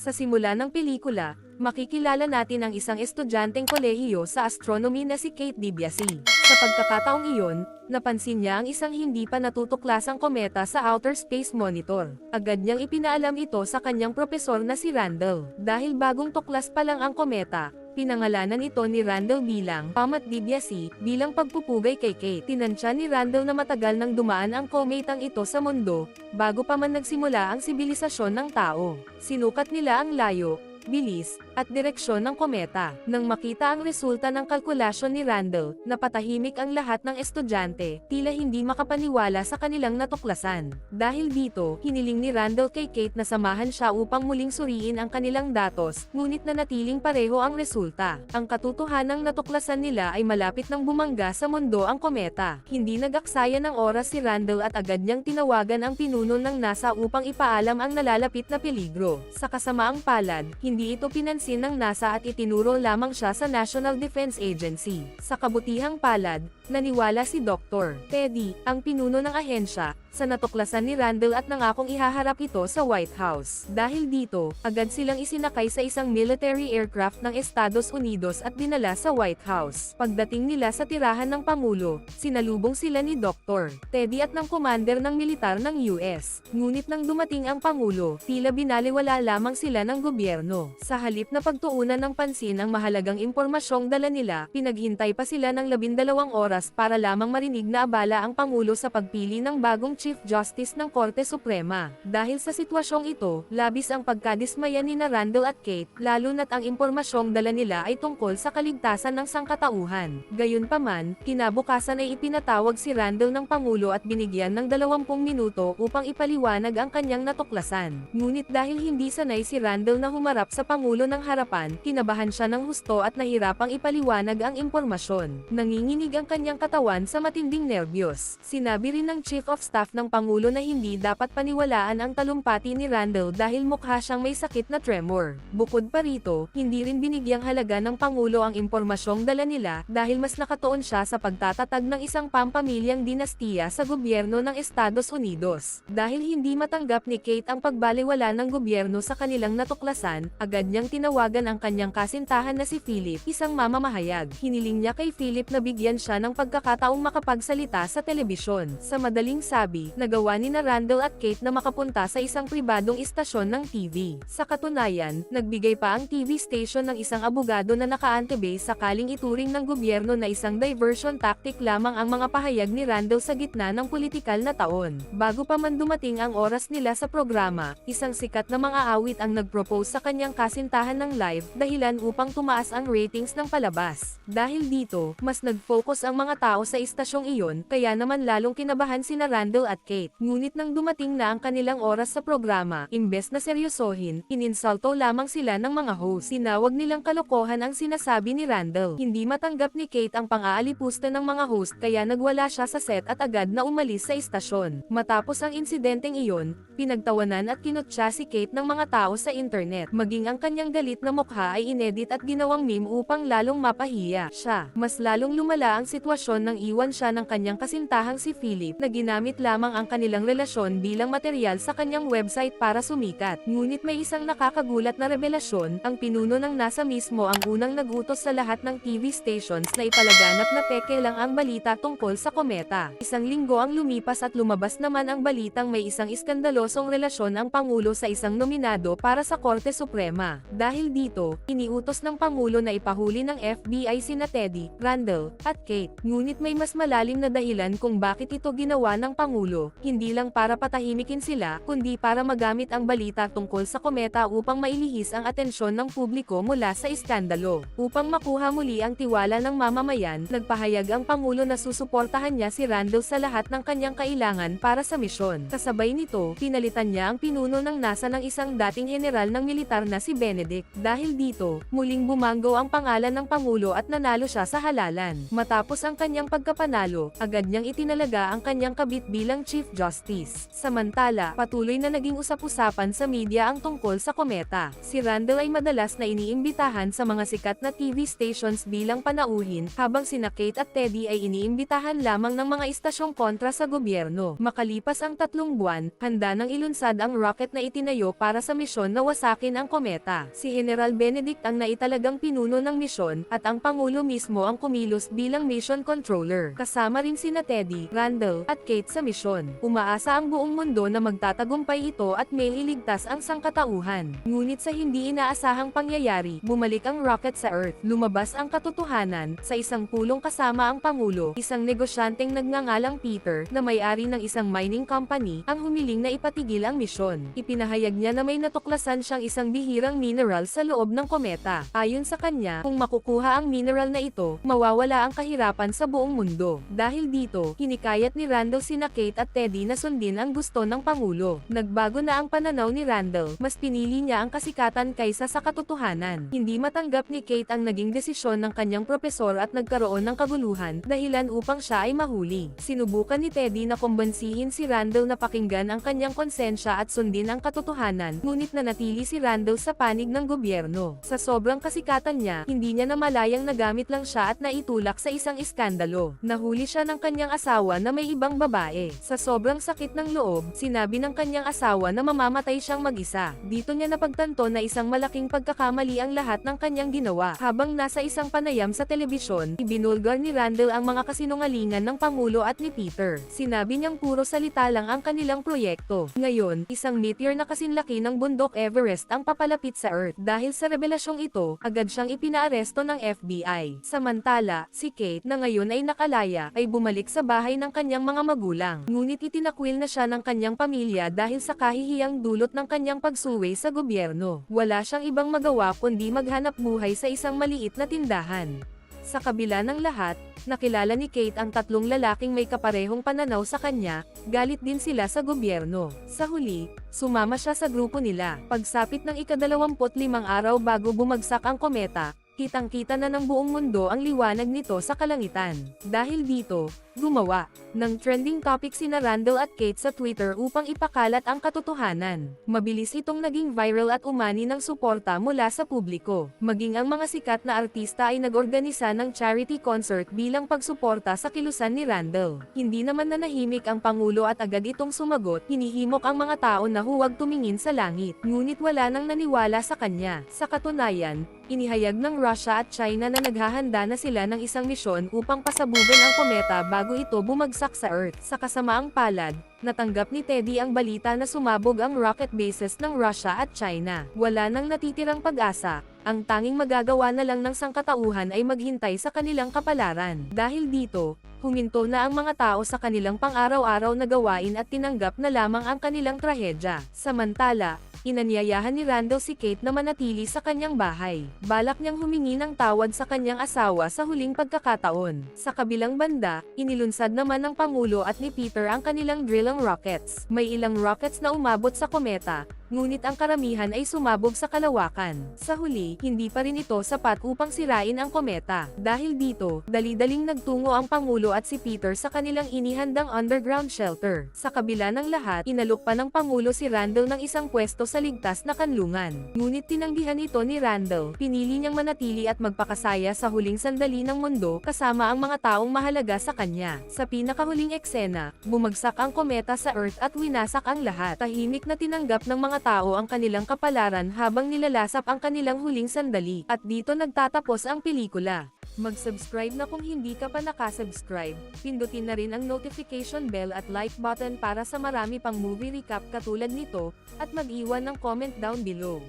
Sa simula ng pelikula, makikilala natin ang isang estudyanteng kolehiyo sa astronomy na si Kate DiBiase. Sa pagkakataong iyon, napansin niya ang isang hindi pa natutuklasang kometa sa outer space monitor. Agad niyang ipinaalam ito sa kanyang propesor na si Randall. Dahil bagong tuklas pa lang ang kometa, pinangalanan ito ni Randall bilang Comet DiBiase bilang pagpupugay kay Kate. Tinansya ni Randall na matagal nang dumaan ang kometang ito sa mundo, bago pa man nagsimula ang sibilisasyon ng tao. Sinukat nila ang layo, bilis, at direksyon ng kometa. Nang makita ang resulta ng kalkulasyon ni Randall, napatahimik ang lahat ng estudyante, tila hindi makapaniwala sa kanilang natuklasan. Dahil dito, hiniling ni Randall kay Kate na samahan siya upang muling suriin ang kanilang datos, ngunit nanatiling pareho ang resulta. Ang katotohanang natuklasan nila ay malapit nang bumangga sa mundo ang kometa. Hindi nag-aksaya ng oras si Randall at agad niyang tinawagan ang pinuno ng NASA upang ipaalam ang nalalapit na peligro. Sa kasamaang palad, hindi ito pinansin ng NASA at itinuro lamang siya sa National Defense Agency. Sa kabutihang palad, naniwala si Dr. Teddy, ang pinuno ng ahensya, sa natuklasan ni Randall at nangakong ihaharap ito sa White House. Dahil dito, agad silang isinakay sa isang military aircraft ng Estados Unidos at dinala sa White House. Pagdating nila sa tirahan ng Pangulo, sinalubong sila ni Dr. Teddy at ng commander ng militar ng US. Ngunit nang dumating ang Pangulo, tila binaliwala lamang sila ng gobyerno. Sa halip na pagtuunan ng pansin ang mahalagang impormasyong dala nila, pinaghintay pa sila ng 12 oras para lamang marinig na abala ang Pangulo sa pagpili ng bagong Chief Justice ng Korte Suprema. Dahil sa sitwasyong ito, labis ang pagkadismaya ni Randall at Kate, lalo na't ang impormasyong dala nila ay tungkol sa kaligtasan ng sangkatauhan. Gayunpaman, kinabukasan ay ipinatawag si Randall ng Pangulo at binigyan ng 20 minuto upang ipaliwanag ang kanyang natuklasan. Ngunit dahil hindi sanay si Randall na humarap sa Pangulo ng harapan, kinabahan siya ng husto at nahirapang ipaliwanag ang impormasyon. Nanginginig ang kanyang katawan sa matinding nerbiyos. Sinabi rin ng Chief of Staff ng Pangulo na hindi dapat paniwalaan ang talumpati ni Randall dahil mukha siyang may sakit na tremor. Bukod pa rito, hindi rin binigyang halaga ng Pangulo ang impormasyong dala nila dahil mas nakatuon siya sa pagtatatag ng isang pampamilyang dinastiya sa gobyerno ng Estados Unidos. Dahil hindi matanggap ni Kate ang pagbaliwala ng gobyerno sa kanilang natuklasan, agad niyang tinawagan ang kanyang kasintahan na si Philip, isang mamamahayag. Hiniling niya kay Philip na bigyan siya ng pagkakataong makapagsalita sa telebisyon. Sa madaling sabi, nagawa ni Randall at Kate na makapunta sa isang pribadong istasyon ng TV. Sa katunayan, nagbigay pa ang TV station ng isang abogado na naka-antebase sakaling ituring ng gobyerno na isang diversion tactic lamang ang mga pahayag ni Randall sa gitna ng politikal na taon. Bago pa man dumating ang oras nila sa programa, isang sikat na mga awit ang nag-propose sa kanyang kasintahan ng live, dahilan upang tumaas ang ratings ng palabas. Dahil dito, mas nag-focus ang mga tao sa istasyong iyon, kaya naman lalong kinabahan sina Randall at Kate. Ngunit nang dumating na ang kanilang oras sa programa, imbes na seryosohin, ininsulto lamang sila ng mga host. Sinawag nilang kalokohan ang sinasabi ni Randall. Hindi matanggap ni Kate ang pang-aalipusta ng mga host kaya nagwala siya sa set at agad na umalis sa istasyon. Matapos ang insidenteng iyon, pinagtawanan at kinutya si Kate ng mga tao sa internet. Maging ang kanyang galit na mukha ay inedit at ginawang meme upang lalong mapahiya siya. Mas lalong lumala ang sitwasyon nang iwan siya ng kanyang kasintahang si Philip na ginamit lamang ang kanilang relasyon bilang material sa kanyang website para sumikat. Ngunit may isang nakakagulat na revelasyon, ang pinuno ng NASA mismo ang unang nagutos sa lahat ng TV stations na ipalaganap na peke lang ang balita tungkol sa kometa. Isang linggo ang lumipas at lumabas naman ang balitang may isang iskandalosong relasyon ang Pangulo sa isang nominado para sa Korte Suprema. Dahil dito, iniutos ng Pangulo na ipahuli ng FBI sina Teddy, Randall, at Kate. Ngunit may mas malalim na dahilan kung bakit ito ginawa ng Pangulo, hindi lang para patahimikin sila, kundi para magamit ang balita tungkol sa kometa upang mailihis ang atensyon ng publiko mula sa iskandalo. Upang makuha muli ang tiwala ng mamamayan, nagpahayag ang Pangulo na susuportahan niya si Randall sa lahat ng kanyang kailangan para sa misyon. Kasabay nito, pinalitan niya ang pinuno ng NASA ng isang dating general ng militar na si Benedict. Dahil dito, muling bumanggo ang pangalan ng Pangulo at nanalo siya sa halalan. Matapos ang kanyang pagkapanalo, agad niyang itinalaga ang kanyang kabit bilang ng Chief Justice. Samantala, patuloy na naging usap-usapan sa media ang tungkol sa kometa. Si Randall ay madalas na iniimbitahan sa mga sikat na TV stations bilang panauhin, habang sina Kate at Teddy ay iniimbitahan lamang ng mga istasyong kontra sa gobyerno. Makalipas ang 3 buwan, handa nang ilunsad ang rocket na itinayo para sa misyon na wasakin ang kometa. Si General Benedict ang naitalagang pinuno ng misyon, at ang Pangulo mismo ang kumilos bilang mission controller. Kasama rin sina Teddy, Randall, at Kate sa misyon. Umaasa ang buong mundo na magtatagumpay ito at may iligtas ang sangkatauhan. Ngunit sa hindi inaasahang pangyayari, bumalik ang rocket sa Earth. Lumabas ang katotohanan, sa isang pulong kasama ang Pangulo, isang negosyanteng nagngangalang Peter, na may-ari ng isang mining company, ang humiling na ipatigil ang misyon. Ipinahayag niya na may natuklasan siyang isang bihirang mineral sa loob ng kometa. Ayon sa kanya, kung makukuha ang mineral na ito, mawawala ang kahirapan sa buong mundo. Dahil dito, hinikayat ni Randall sina Kate at Teddy na sundin ang gusto ng Pangulo. Nagbago na ang pananaw ni Randall, mas pinili niya ang kasikatan kaysa sa katotohanan. Hindi matanggap ni Kate ang naging desisyon ng kanyang propesor at nagkaroon ng kaguluhan, dahilan upang siya ay mahuli. Sinubukan ni Teddy na kumbansihin si Randall na pakinggan ang kanyang konsensya at sundin ang katotohanan, ngunit nanatili si Randall sa panig ng gobyerno. Sa sobrang kasikatan niya, hindi niya namalayang nagamit lang siya at naitulak sa isang iskandalo. Nahuli siya ng kanyang asawa na may ibang babae. Sa sobrang sakit ng loob, sinabi ng kanyang asawa na mamamatay siyang mag-isa. Dito niya napagtanto na isang malaking pagkakamali ang lahat ng kanyang ginawa. Habang nasa isang panayam sa telebisyon, ibinulgar ni Randall ang mga kasinungalingan ng Pangulo at ni Peter. Sinabi niyang puro salita lang ang kanilang proyekto. Ngayon, isang meteor na kasinlaki ng bundok Everest ang papalapit sa Earth. Dahil sa revelasyong ito, agad siyang ipinaaresto ng FBI. Samantala, si Kate, na ngayon ay nakalaya, ay bumalik sa bahay ng kanyang mga magulang. Ngunit itinakwil na siya ng kanyang pamilya dahil sa kahihiyang dulot ng kanyang pagsuway sa gobyerno. Wala siyang ibang magawa kundi maghanap buhay sa isang maliit na tindahan. Sa kabila ng lahat, nakilala ni Kate ang 3 lalaking may kaparehong pananaw sa kanya, galit din sila sa gobyerno. Sa huli, sumama siya sa grupo nila. Pagsapit ng ika-25 araw bago bumagsak ang kometa, kitang-kita na ng buong mundo ang liwanag nito sa kalangitan. Dahil dito, gumawa ng trending topic sina Randall at Kate sa Twitter upang ipakalat ang katotohanan. Mabilis itong naging viral at umani ng suporta mula sa publiko. Maging ang mga sikat na artista ay nag-organisa ng charity concert bilang pagsuporta sa kilusan ni Randall. Hindi naman nanahimik ang Pangulo at agad itong sumagot, hinihimok ang mga tao na huwag tumingin sa langit. Ngunit wala nang naniwala sa kanya. Sa katunayan, inihayag ng Russia at China na naghahanda na sila ng isang misyon upang pasabugan ang kometa bago ito bumagsak sa Earth. Sa kasamaang palad, natanggap ni Teddy ang balita na sumabog ang rocket bases ng Russia at China. Wala nang natitirang pag-asa. Ang tanging magagawa na lang ng sangkatauhan ay maghintay sa kanilang kapalaran. Dahil dito, huminto na ang mga tao sa kanilang pang-araw-araw na gawain at tinanggap na lamang ang kanilang trahedya. Samantala, inanyayahan ni Randall si Kate na manatili sa kanyang bahay. Balak niyang humingi ng tawad sa kanyang asawa sa huling pagkakataon. Sa kabilang banda, inilunsad naman ng Pangulo at ni Peter ang kanilang drilling rockets. May ilang rockets na umabot sa kometa, ngunit ang karamihan ay sumabog sa kalawakan. Sa huli, hindi pa rin ito sapat upang sirain ang kometa. Dahil dito, dali-daling nagtungo ang Pangulo at si Peter sa kanilang inihandang underground shelter. Sa kabila ng lahat, inalok pa ng Pangulo si Randall ng isang pwesto sa ligtas na kanlungan. Ngunit tinanggihan ito ni Randall. Pinili niyang manatili at magpakasaya sa huling sandali ng mundo kasama ang mga taong mahalaga sa kanya. Sa pinakahuling eksena, bumagsak ang kometa sa Earth at winasak ang lahat. Tahimik na tinanggap ng mga tao ang kanilang kapalaran habang nilalasap ang kanilang huling sandali. At dito nagtatapos ang pelikula. Mag-subscribe na kung hindi ka pa nakasubscribe, pindutin na rin ang notification bell at like button para sa marami pang movie recap katulad nito, at mag-iwan ng comment down below.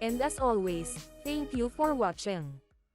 And as always, thank you for watching.